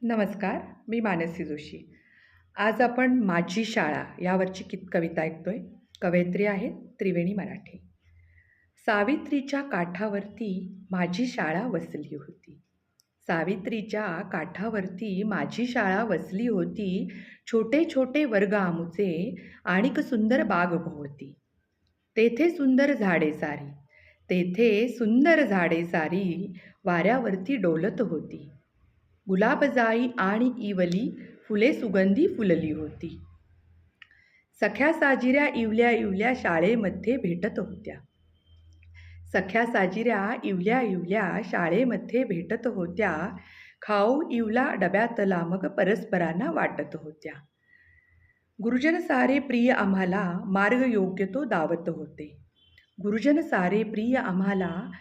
नमस्कार, मी मानसी जोशी. आज आपण माझी शाळा यावरची कविता ऐकतोय. कवयित्री आहेत त्रिवेणी मराठे. सावित्रीच्या काठावरती माझी शाळा वसली होती. सावित्रीच्या काठावरती माझी शाळा वसली होती. छोटे छोटे वर्ग आमुचे आणिक सुंदर बाग भोवती. तेथे सुंदर झाडे सारी, तेथे सुंदर झाडे सारी वाऱ्यावरती डोलत होती. गुलाबजाई आणि इवली फुले सुगंधी फुलली होती. सख्या साजिऱ्या इवल्या इवल्या शाळेमध्ये भेटत होत्या. सख्या साजिऱ्या इवल्या इवल्या शाळेमध्ये भेटत होत्या. खाऊ इवला डब्यातला मग परस्परांना वाटत होत्या. गुरुजन सारे प्रिय आम्हाला मार्ग योग्य तो दावत होते. गुरुजन सारे प्रिय आम्हाला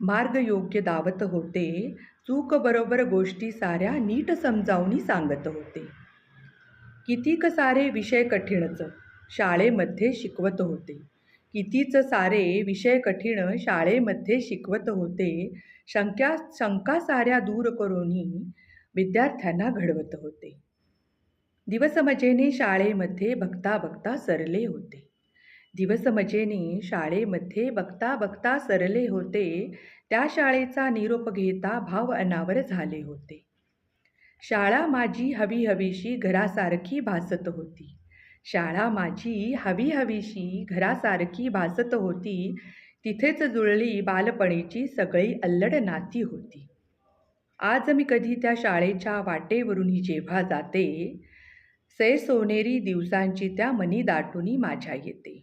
मार्ग योग्य दावत होते. चूक बरोबर गोष्टी साऱ्या नीट समजावून सांगत होते. कितीक सारे विषय कठीणच शाळेमध्ये शिकवत होते. कितीच सारे विषय कठीण शाळेमध्ये शिकवत होते. शंका साऱ्या दूर करून विद्यार्थ्यांना घडवत होते. दिवस मजेने शाळेमध्ये बघता बघता सरले होते. दिवस मजेने शाळेमध्ये बघता बघता सरले होते. त्या शाळेचा निरोप घेता भाव अनावर झाले होते. शाळा माझी हवी हवीशी घरासारखी भासत होती. शाळा माझी हवी हवीशी घरासारखी भासत होती. तिथेच जुळली बालपणीची सगळी अल्लड नाती होती. आज मी कधी त्या शाळेच्या वाटेवरून जेव्हा जाते, सय सोनेरी दिवसांची त्या मनी दाटून माझ्या येते.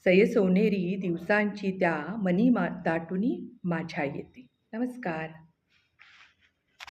सय सोनेरी दिवसांची त्या मनी दाटून माझ्या येते. नमस्कार.